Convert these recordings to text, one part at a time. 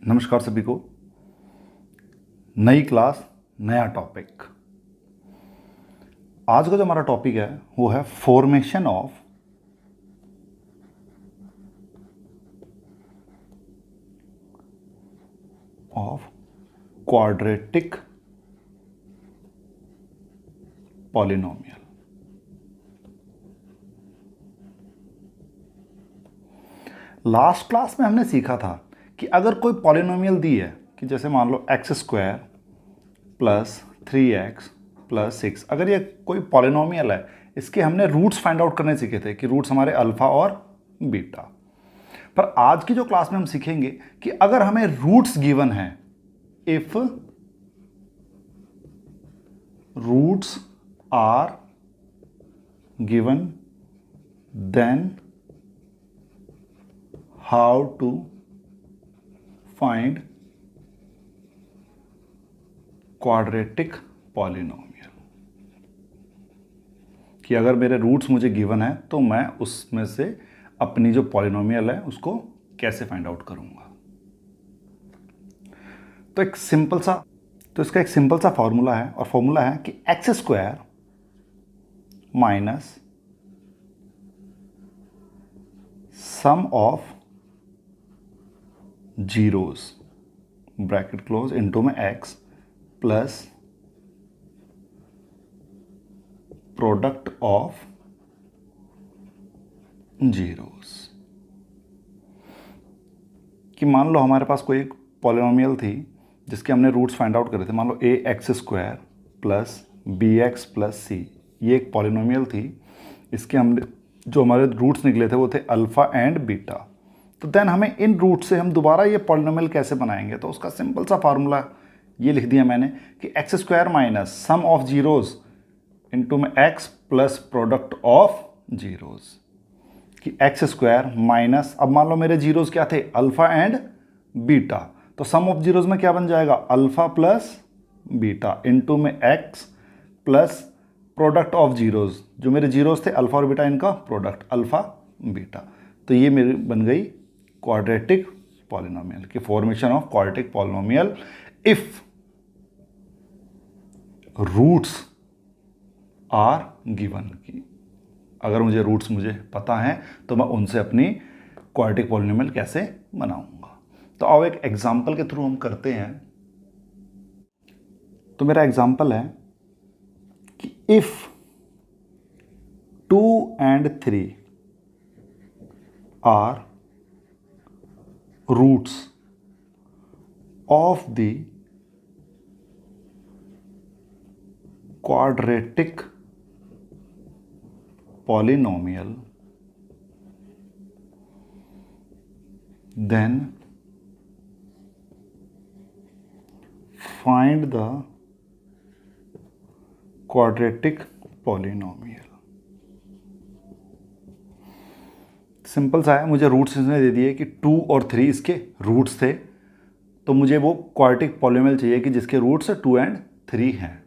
नमस्कार सभी को। नई क्लास, नया टॉपिक। आज का जो हमारा टॉपिक है वो है formation of quadratic polynomial. Last class में हमने सीखा था कि अगर कोई पॉलिनोमियल दी है कि जैसे मान लो x square plus 3x plus 6, अगर ये कोई पॉलिनोमियल है, इसके हमने रूट्स फाइंड आउट करने सीखे थे कि रूट्स हमारे अल्फा और बीटा। पर आज की जो क्लास में हम सीखेंगे कि अगर हमें रूट्स गिवन है, if roots are given then how to find quadratic polynomial. कि अगर मेरे रूट्स मुझे गिवन है तो मैं उसमें से अपनी जो पॉलिनोमियल है उसको कैसे फाइंड आउट करूंगा। तो इसका एक सिंपल सा फॉर्मूला है, और फॉर्मूला है कि x square minus sum of zeros bracket close into में x plus product of zeros. कि मान लो हमारे पास कोई एक पॉलिनोमियल थी जिसके हमने रूट्स फाइंड आउट करे थे। मान लो a x square plus b x plus c, ये एक पॉलिनोमियल थी। इसके हमने जो हमारे रूट्स निकले थे वो थे अल्फा एंड बीटा। तो देन हमें इन रूट से हम दोबारा ये पॉलिनोमियल कैसे बनाएंगे, तो उसका सिंपल सा फार्मूला ये लिख दिया मैंने कि x square minus sum of zeros into में x plus product of zeros. कि एक्स स्क्वायर माइनस, अब मान लो मेरे जीरोस क्या थे, अल्फा एंड बीटा, तो सम ऑफ जीरोस में क्या बन जाएगा, अल्फा प्लस बीटा इंटू में x plus product of zeros. जो मेरे जीरोस थे अल्फा और बीटा, इनका प्रोडक्ट अल्फा बीटा। तो ये मेरी बन गई क्वाड्रेटिक पॉलिनोमियल की formation of quadratic polynomial if roots are given. की अगर मुझे रूट्स पता हैं तो मैं उनसे अपनी क्वाड्रेटिक पॉलिनोमियल कैसे बनाऊंगा। तो आओ एक एग्जांपल के थ्रू हम करते हैं। तो मेरा एग्जांपल है कि if 2 and 3 are roots of the quadratic polynomial, then find the quadratic polynomial। Simple सा है, मुझे रूट्स इसने दे दिए कि 2 और 3 इसके रूट्स थे, तो मुझे वो क्वाड्रेटिक पॉलिनोमियल चाहिए कि जिसके रूट्स 2 and 3 हैं।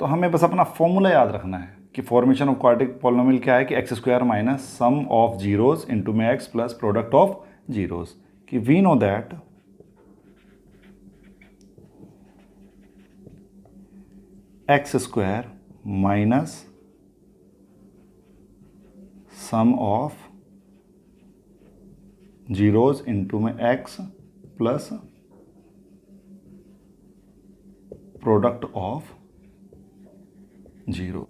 तो हमें बस अपना फॉर्मूला याद रखना है कि फॉर्मेशन ऑफ क्वाड्रेटिक पॉलिनोमियल क्या है, कि x square minus sum of zeros into में x plus product of zeros. कि we know that x square minus sum of zeros into में x plus product of zero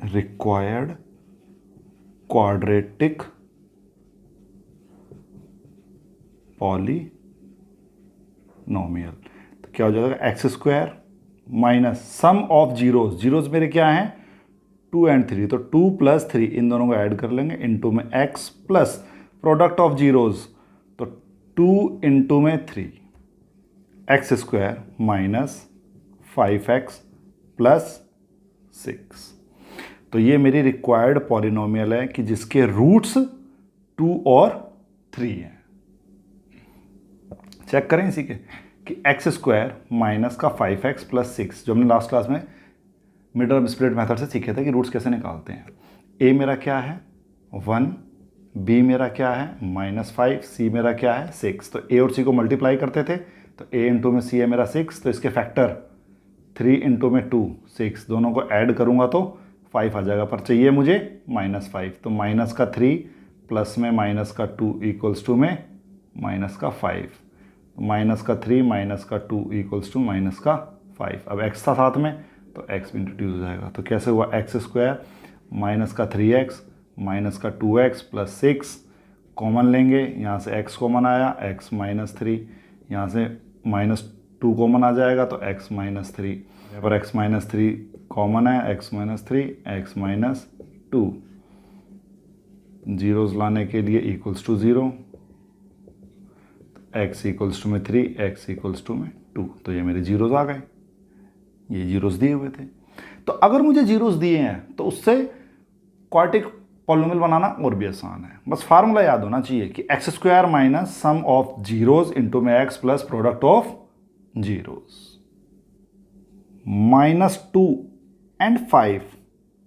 required quadratic polynomial. तो क्या हो जाएगा, x square minus sum of zeros, zeros मेरे क्या हैं 2 and 3, तो 2 + 3 इन दोनों को ऐड कर लेंगे इंटू में x plus product of zeros, तो 2 इंटू में 3 x square minus 5x plus 6। तो ये मेरी रिक्वायर्ड पॉलिनोमियल है कि जिसके रूट्स 2 और 3 हैं। चेक करें इसी के कि एक्स स्क्वायर माइनस का 5x प्लस 6, जो हमने लास्ट क्लास में मिड टर्म स्प्लिट मेथड से सीखे थे कि रूट्स कैसे निकालते हैं। ए मेरा क्या है 1, बी मेरा क्या है -5, सी मेरा क्या है 6। तो ए और सी को मल्टीप्लाई करते थे, तो ए इंटू में सी है मेरा 6, तो इसके फैक्टर 3 इंटू में 2 6, दोनों को ऐड करूँगा तो 5 आ जाएगा, पर चाहिए मुझे -5। तो माइनस का 3 प्लस में माइनस का 2 इक्वल्स टू में माइनस का 5। माइनस का 3 माइनस का 2 इक्वल्स टू माइनस का 5। अब x था साथ में, तो x भी इंट्रोड्यूस हो जाएगा। तो कैसे हुआ, एक्स स्क्वायर माइनस का 3x माइनस का 2x प्लस 6 कॉमन लेंगे, यहाँ से x कॉमन आया, x -3, यहाँ से -2 कॉमन आ जाएगा तो x -3, यहाँ पर x -3 कॉमन है, x -3 x -2, जीरोस लाने के लिए equals to 0, x equals to में 3 x इक्वल्स टू में 2। तो ये मेरे जीरोस आ गए, ये जीरोस दिए हुए थे। तो अगर मुझे जीरोस दिए हैं तो उससे क्वाड्रेटिक पॉलिनोमियल बनाना और भी आसान है। बस फार्मूला याद होना चाहिए कि x square minus sum of zeros into में x plus product of zeros. -2 and 5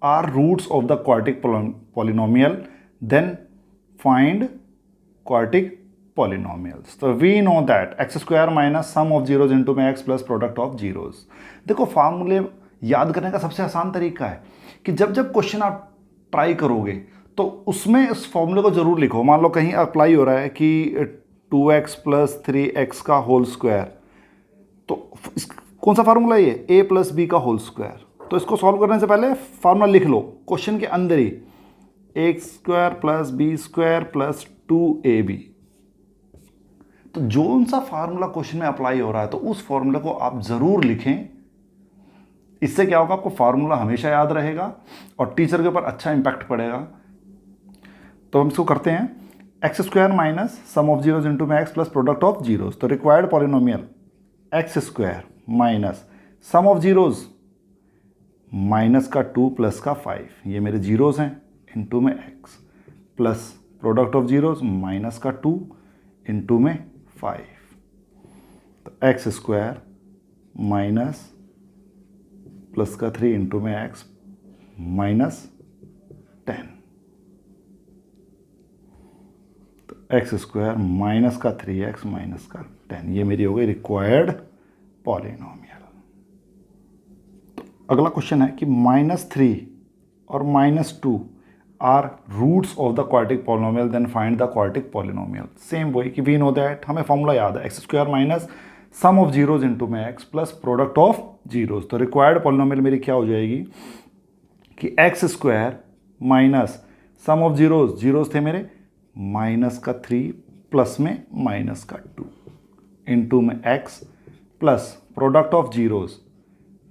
are roots of the quadratic polynomial, then find quadratic polynomials. So we know that x square minus sum of zeros into में x plus product of zeros। देखो फार्मूले याद करने का सबसे आसान तरीका है कि जब जब क्वेश्चन आप ट्राई करोगे तो उसमें उस फॉर्मूले को जरूर लिखो। मान लो कहीं अप्लाई हो रहा है कि 2x प्लस 3x का होल स्क्वायर, तो कौन सा फार्मूला ये, a प्लस बी का होल स्क्वायर। तो इसको सॉल्व करने से पहले फार्मूला लिख लो क्वेश्चन के अंदर ही, x square plus b square plus 2ab। तो जो सा फार्मूला क्वेश्चन में अप्लाई हो रहा है तो उस फार्मूला को आप जरूर लिखें। इससे क्या होगा, आपको फार्मूला हमेशा याद रहेगा और टीचर के ऊपर अच्छा इंपैक्ट पड़ेगा। तो हम इसको करते हैं, x square minus sum of zeros into में x plus product of zeros. तो required polynomial x square minus sum of zeros minus का 2 प्लस का 5, ये मेरे जीरोस हैं, इंटू में x plus product of zeros minus का 2 इंटू में 5। तो एक्स स्क्वायर माइनस प्लस का 3 इंटू में एक्स माइनस 10। तो एक्स स्क्वायर माइनस का 3x माइनस का 10, ये मेरी हो गई रिक्वायर्ड पॉलिनोमियल। तो अगला क्वेश्चन है कि -3 और -2 are roots of the quadratic polynomial, then find the quadratic polynomial. Same वही कि वी नो दैट, हमें फॉर्मूला याद है, x square minus sum of zeros into में x plus product of zeros. तो रिक्वायर्ड पॉलिनोमियल मेरी क्या हो जाएगी कि x square minus sum of zeros, zeros थे मेरे माइनस का 3 प्लस में माइनस का 2 इंटू में x plus product of zeros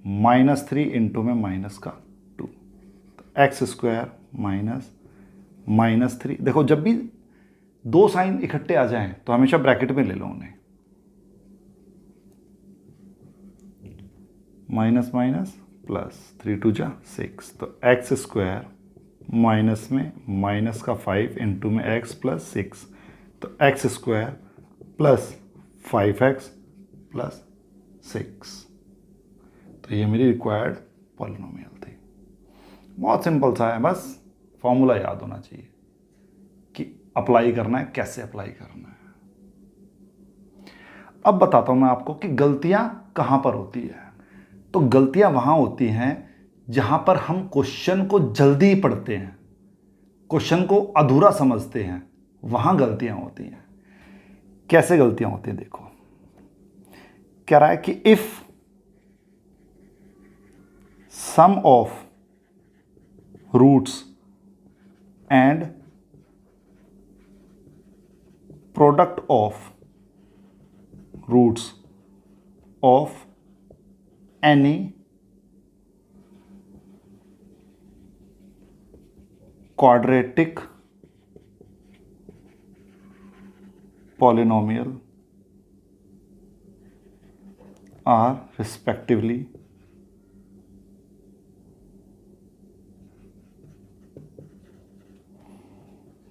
-3 into में माइनस का 2। तो एक्स स्क्वायर माइनस -3। देखो जब भी दो साइन इकट्ठे आ जाएं तो हमेशा ब्रैकेट में ले लो उन्हें, माइनस माइनस प्लस 3 2 जा 6। तो एक्स स्क्वायर माइनस में माइनस का 5 इंटू में एक्स प्लस 6। तो x square plus 5x plus 6। तो ये मेरी रिक्वायर्ड पॉलिनोमियल थी। बहुत सिंपल सा है, बस फॉर्मूला याद होना चाहिए कि अप्लाई करना है, कैसे अप्लाई करना है। अब बताता हूं मैं आपको कि गलतियां कहां पर होती है। तो गलतियां वहां होती हैं जहां पर हम क्वेश्चन को जल्दी पढ़ते हैं, क्वेश्चन को अधूरा समझते हैं, वहां गलतियां होती हैं। कैसे गलतियां होती हैं, देखो कह रहा है कि if sum of roots and product of roots of any quadratic polynomial are respectively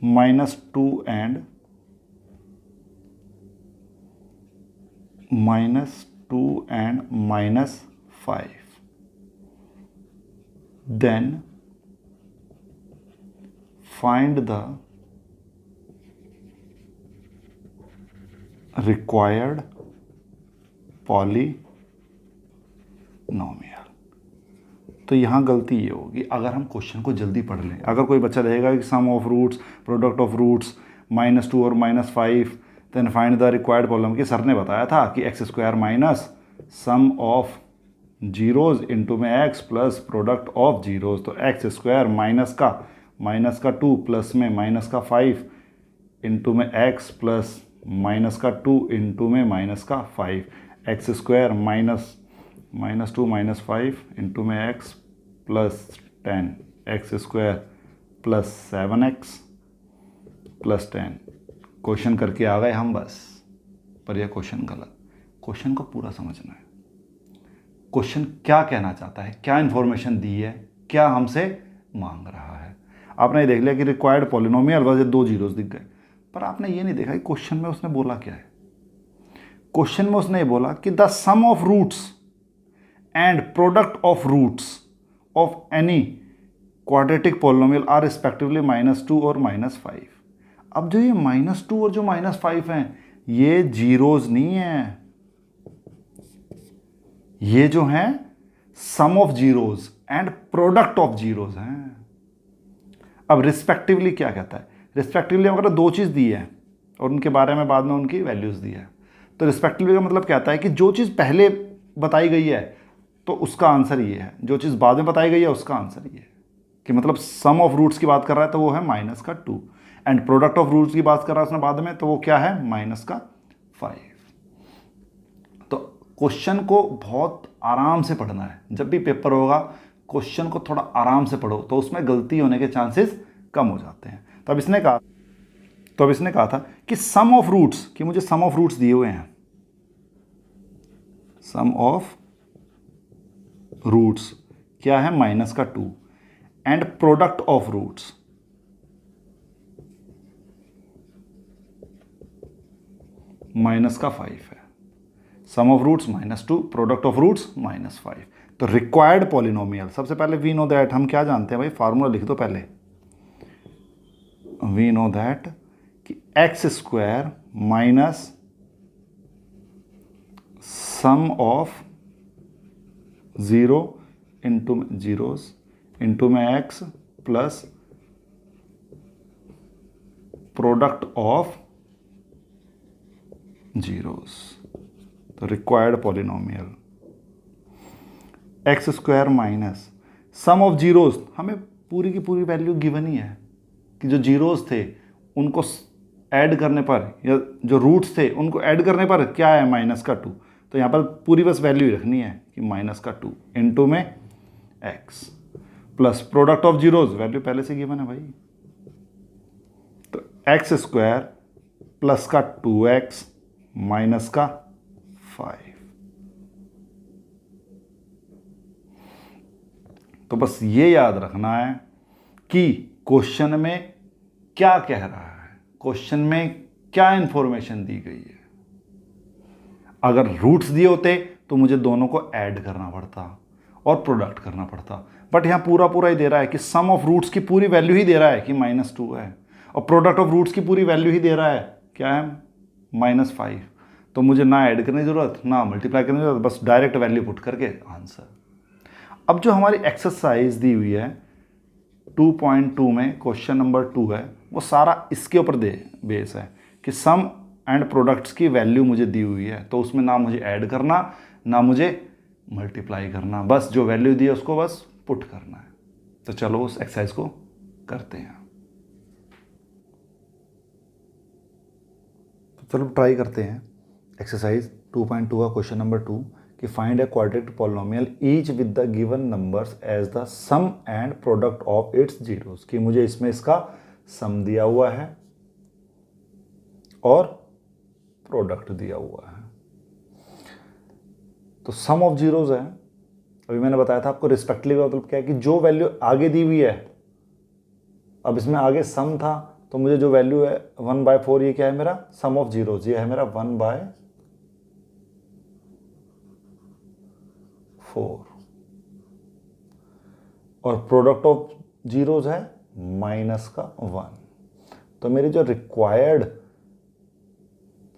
-2 and -2 and -5, then find the required polynomial. तो यहाँ गलती ये होगी, अगर हम क्वेश्चन को जल्दी पढ़ लें, अगर कोई बच्चा रहेगा कि sum of roots, product of roots -2 और -5, then find the required problem, कि सर ने बताया था कि x square minus sum of zeros into में x plus product of zeros, तो एक्स स्क्वायर माइनस का 2 प्लस में -5 इंटू में एक्स प्लस -2 इंटू में -5, एक्स स्क्वायर -2 -5 इंटू में x plus 10, x square plus 7x plus 10। Question करके आ गए हम बस, पर यह क्वेश्चन गलत। क्वेश्चन को पूरा समझना है, क्वेश्चन क्या कहना चाहता है, क्या इन्फॉर्मेशन दी है, क्या हमसे मांग रहा है। आपने ये देख लिया कि रिक्वायर्ड पॉलिनोमियल, बस 2 जीरोस दिख गए, पर आपने ये नहीं देखा कि क्वेश्चन में उसने बोला क्या है। क्वेश्चन में उसने ये बोला कि the sum of roots and product of roots of any quadratic polynomial are respectively -2 और -5। अब जो ये -2 और जो -5 हैं, ये जीरोज नहीं है, ये जो हैं sum of zeros and product of zeros हैं। अब रिस्पेक्टिवली क्या कहता है, रिस्पेक्टिवली अगर 2 चीज़ दी है और उनके बारे में बाद में उनकी वैल्यूज दी है, तो रिस्पेक्टिवली का मतलब क्या आता है कि जो चीज़ पहले बताई गई है तो उसका आंसर ये है, जो चीज़ बाद में बताई गई है उसका आंसर ये है। कि मतलब सम ऑफ रूट्स की बात कर रहा है तो वो है -2, एंड प्रोडक्ट ऑफ रूट्स की बात कर रहा है उसने बाद में, तो वो क्या है -5। तो क्वेश्चन को बहुत आराम से पढ़ना है, जब भी पेपर होगा क्वेश्चन को थोड़ा आराम से पढ़ो, तो उसमें गलती होने के चांसेस कम हो जाते हैं। तो अब इसने कहा था कि सम ऑफ रूट्स, कि मुझे सम ऑफ रूट्स दिए हुए हैं, सम ऑफ रूट्स क्या है -2, एंड प्रोडक्ट ऑफ रूट्स -5 है। Sum of roots -2, product of roots -5। तो रिक्वायर्ड पॉलिनोमियल, सबसे पहले वी नो दैट, हम क्या जानते हैं भाई, फार्मूला लिख दो पहले। वी नो दैट कि x square minus sum of 0 into zeros into में x plus product of zeros. तो required polynomial x square minus sum of zeros, हमें पूरी की पूरी वैल्यू गिवन ही है कि जो जीरोस थे उनको ऐड करने पर, या जो रूट्स थे उनको ऐड करने पर क्या है -2, तो यहाँ पर पूरी बस वैल्यू ही रखनी है कि -2 इंटू में x plus product of zeros, value पहले से गिवन है भाई, तो एक्स स्क्वायर प्लस का 2x माइनस का 5। तो बस ये याद रखना है कि क्वेश्चन में क्या कह रहा है, क्वेश्चन में क्या इंफॉर्मेशन दी गई है। अगर रूट्स दिए होते तो मुझे दोनों को ऐड करना पड़ता और प्रोडक्ट करना पड़ता, बट यहाँ पूरा ही दे रहा है कि सम ऑफ रूट्स की पूरी वैल्यू ही दे रहा है कि -2 है, और प्रोडक्ट ऑफ रूट्स की पूरी वैल्यू ही दे रहा है क्या है -5। तो मुझे ना ऐड करने की ज़रूरत, ना मल्टीप्लाई करने की ज़रूरत, बस डायरेक्ट वैल्यू पुट करके आंसर। अब जो हमारी एक्सरसाइज दी हुई है 2.2 में क्वेश्चन नंबर 2 है, वो सारा इसके ऊपर बेस है कि सम एंड प्रोडक्ट्स की वैल्यू मुझे दी हुई है, तो उसमें ना मुझे ऐड करना ना मुझे मल्टीप्लाई करना, बस जो वैल्यू दी है उसको बस पुट करना है। तो चलो उस एक्सरसाइज को करते हैं। तो चलो ट्राई करते हैं एक्सरसाइज 2.2 का क्वेश्चन नंबर 2 कि find a quadratic polynomial each with the given numbers as the sum and product of its zeros, कि मुझे इसमें इसका सम दिया हुआ है और प्रोडक्ट दिया हुआ है। तो सम ऑफ जीरोस है, अभी मैंने बताया था आपको रिस्पेक्टिवली का मतलब क्या है कि जो वैल्यू आगे दी हुई है, अब इसमें आगे सम था तो मुझे जो वैल्यू है 1/4, ये क्या है मेरा सम ऑफ जीरोस, ये है मेरा 1/4, और प्रोडक्ट ऑफ जीरोस है -1। तो मेरी जो रिक्वायर्ड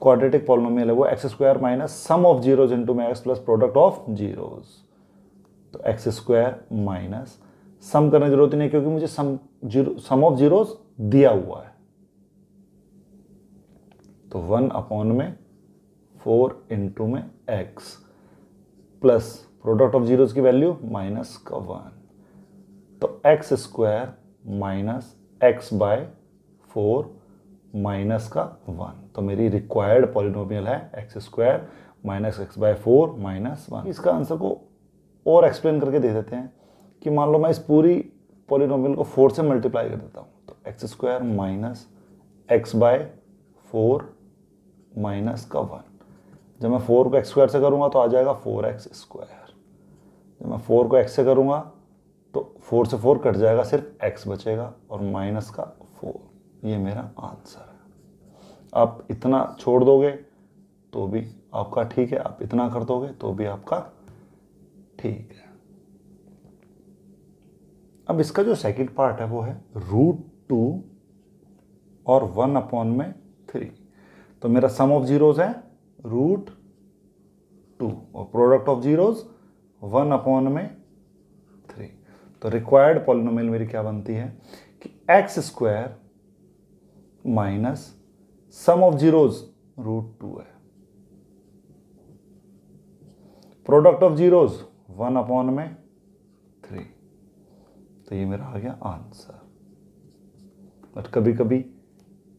क्वाड्रेटिक पॉलिनोमियल है वो x square minus sum of zeros into में x plus product of zeros. तो एक्स स्क्वायर माइनस सम करने की जरूरत ही नहीं क्योंकि मुझे सम ऑफ जीरोज दिया हुआ है। तो 1 अपॉन में 4 इंटू में x plus product of zeros की वैल्यू माइनस का 1। तो x square minus x by 4 minus का 1। तो मेरी रिक्वायर्ड पॉलिनोमियल है x square minus x by 4 minus 1। इसका आंसर को और एक्सप्लेन करके दे देते हैं कि मान लो मैं इस पूरी पॉलिनोमियल को 4 से मल्टीप्लाई कर देता हूँ। तो x square minus x by 4 minus का 1। जब मैं 4 को एक्स स्क्वायर से करूँगा तो आ जाएगा 4x स्क्वायर। जब मैं 4 को x से करूँगा तो 4 से 4 कट जाएगा, सिर्फ x बचेगा और माइनस का 4। ये मेरा आंसर है। आप इतना छोड़ दोगे तो भी आपका ठीक है, आप इतना कर दोगे तो भी आपका ठीक है। अब इसका जो सेकंड पार्ट है वो है √2 और 1 अपॉन में 3। तो मेरा सम ऑफ जीरोज है √2 और प्रोडक्ट ऑफ जीरोज 1 अपॉन में 3। तो रिक्वायर्ड पॉलिनोमियल मेरी क्या बनती है कि x square minus sum of zeros √2 है, प्रोडक्ट ऑफ जीरोज 1 अपॉन में 3। तो ये मेरा आ गया आंसर। बट कभी कभी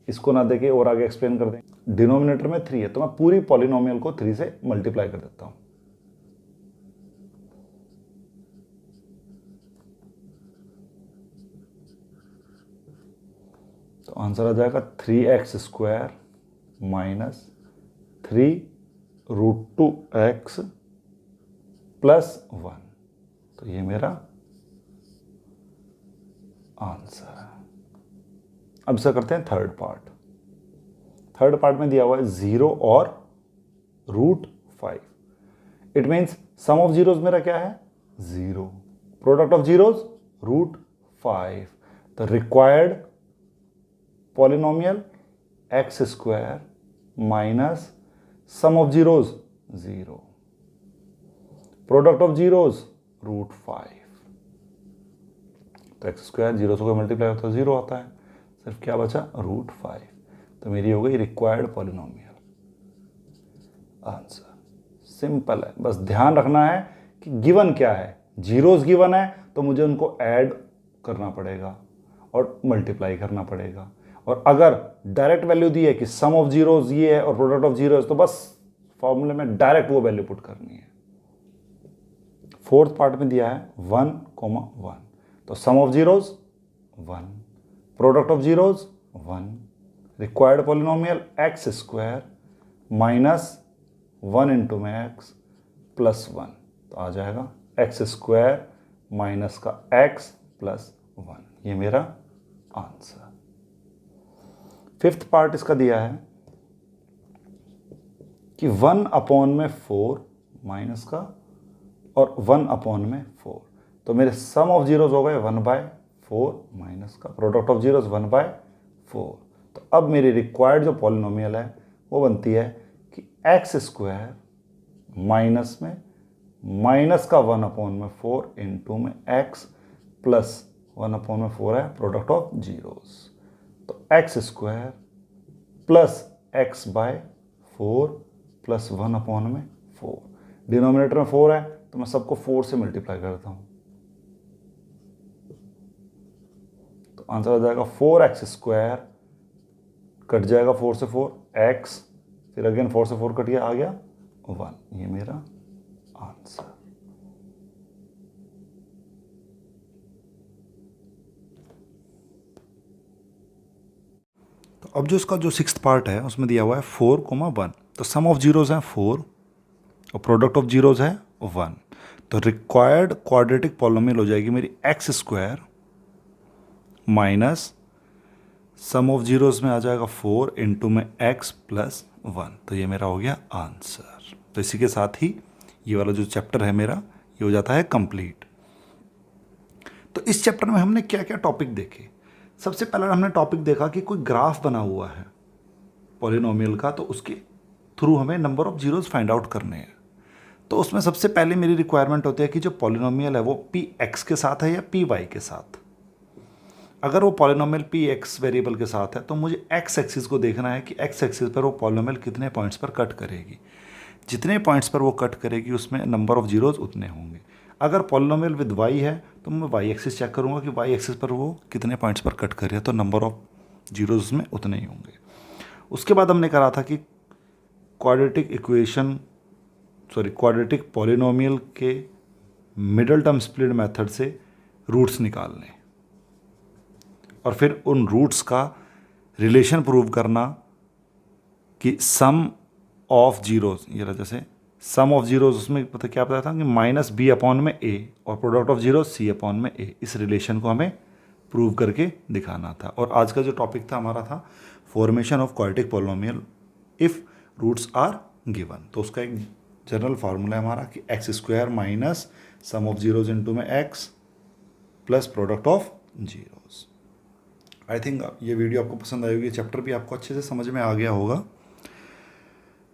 इसको ना देके और आगे एक्सप्लेन कर दें। डिनोमिनेटर में 3 है तो मैं पूरी पॉलिनोमियल को 3 से मल्टीप्लाई कर देता हूं। तो आंसर आ जाएगा 3x square minus 3√2x plus 1। तो ये मेरा आंसर है। अब से करते हैं थर्ड पार्ट। थर्ड पार्ट में दिया हुआ है 0 और √5। It means sum of zeros मेरा क्या है 0, product of zeros √5। The required polynomial x square minus sum of zeros 0, product of zeros √5। तो एक्स स्क्वायर 0 से कोई मल्टीप्लाई होता है 0 आता है, सिर्फ क्या बचा √5। तो मेरी हो गई रिक्वायर्ड पॉलिनोमियल। आंसर सिंपल है, बस ध्यान रखना है कि गिवन क्या है। जीरोस गिवन है तो मुझे उनको ऐड करना पड़ेगा और मल्टीप्लाई करना पड़ेगा। और अगर डायरेक्ट वैल्यू दी है कि सम ऑफ जीरोस ये है और प्रोडक्ट ऑफ जीरोस, तो बस फॉर्मूले में डायरेक्ट वो वैल्यू पुट करनी है। फोर्थ पार्ट में दिया है 1,1। तो sum of zeros 1, product of zeros 1, required polynomial x square minus 1 into में एक्स प्लस 1। तो आ जाएगा एक्स स्क्वायर माइनस का एक्स प्लस 1। ये मेरा आंसर। फिफ्थ पार्ट इसका दिया है कि 1 अपॉन में 4 माइनस का और 1 अपॉन में 4। तो मेरे सम ऑफ जीरोज हो गए 1/4 माइनस का, प्रोडक्ट ऑफ जीरोज 1/4। तो अब मेरी रिक्वायर्ड जो पॉलिनोमियल है वो बनती है कि एक्स स्क्वायर माइनस में माइनस का 1 अपॉन में 4 इंटू में एक्स प्लस 1 अपॉन में 4 है प्रोडक्ट ऑफ जीरोज। तो x square plus x by 4 plus 1 upon में 4। डिनोमिनेटर में 4 है तो मैं सबको 4 से मल्टीप्लाई करता हूं। तो आंसर आ जाएगा 4x स्क्वायर, कट जाएगा 4 से 4 x, फिर अगेन 4 से 4 कट गया, आ गया 1। ये मेरा आंसर। तो अब जो इसका जो सिक्स्थ पार्ट है उसमें दिया हुआ है 4,1। तो सम ऑफ जीरोज है 4 और प्रोडक्ट ऑफ जीरोज है 1। तो रिक्वायर्ड क्वाड्रेटिक पॉलिनोमियल हो जाएगी मेरी x square minus sum of zeros में आ जाएगा 4 इंटू में एक्स प्लस 1। तो ये मेरा हो गया आंसर। तो इसी के साथ ही ये वाला जो चैप्टर है मेरा ये हो जाता है कंप्लीट। तो इस चैप्टर में हमने क्या क्या टॉपिक देखे। सबसे पहला हमने टॉपिक देखा कि कोई ग्राफ बना हुआ है पॉलिनोमियल का, तो उसके थ्रू हमें number of zeros find out करने हैं। तो उसमें सबसे पहले मेरी रिक्वायरमेंट होती है कि जो पॉलिनोमियल है वो पी एक्स के साथ है या पी वाई के साथ। अगर वो पॉलिनोमियल पी एक्स वेरिएबल के साथ है तो मुझे एक्स एक्सिस को देखना है कि एक्स एक्सिस पर वो पॉलिनोमियल कितने पॉइंट्स पर कट करेगी। जितने पॉइंट्स पर वो कट करेगी उसमें नंबर ऑफ जीरोज़ उतने होंगे। अगर पॉलिनोमियल विद वाई है तो मैं वाई एक्सिस चेक करूँगा कि वाई एक्सिस पर वो कितने पॉइंट्स पर कट करे, तो नंबर ऑफ जीरोज़ उसमें उतने ही होंगे। उसके बाद हमने करा था कि क्वाड्रेटिक पॉलिनोमियल के मिडल टर्म स्प्लिट मेथड से रूट्स निकालने और फिर उन रूट्स का रिलेशन प्रूव करना कि सम ऑफ जीरोज़, ये रहा जैसे सम ऑफ जीरोज़, उसमें पता क्या पता था कि माइनस बी अपॉन में ए और product of zero c upon में ए, इस रिलेशन को हमें प्रूव करके दिखाना था। और आज का जो टॉपिक था हमारा था formation of quadratic polynomial if roots are given. तो उसका एक जनरल फार्मूला है हमारा कि x square minus sum of zeros into में x plus product of zeros. I think ये वीडियो आपको पसंद आएगी, चैप्टर भी आपको अच्छे से समझ में आ गया होगा।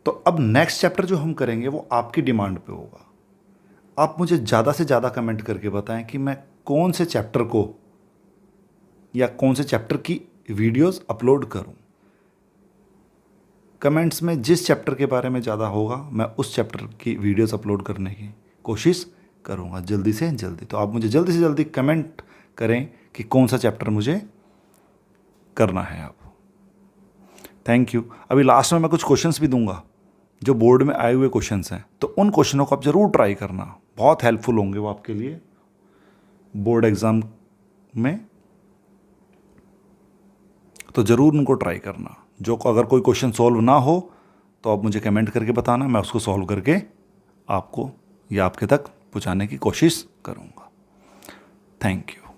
तो अब नेक्स्ट चैप्टर जो हम करेंगे वो आपकी डिमांड पे होगा। आप मुझे ज़्यादा से ज़्यादा कमेंट करके बताएं कि मैं कौन से चैप्टर को या कौन से चैप्टर की वीडियोस अपलोड करूं। कमेंट्स में जिस चैप्टर के बारे में ज़्यादा होगा मैं उस चैप्टर की वीडियोस अपलोड करने की कोशिश करूंगा जल्दी से जल्दी। तो आप मुझे जल्दी से जल्दी कमेंट करें कि कौन सा चैप्टर मुझे करना है। आप थैंक यू। अभी लास्ट में मैं कुछ क्वेश्चंस भी दूंगा जो बोर्ड में आए हुए क्वेश्चंस हैं, तो उन क्वेश्चनों को आप ज़रूर ट्राई करना, बहुत हेल्पफुल होंगे वो आपके लिए बोर्ड एग्ज़ाम में। तो ज़रूर उनको ट्राई करना। जो अगर कोई क्वेश्चन सॉल्व ना हो तो आप मुझे कमेंट करके बताना, मैं उसको सॉल्व करके आपको या आपके तक पहुंचाने की कोशिश करूंगा। Thank you.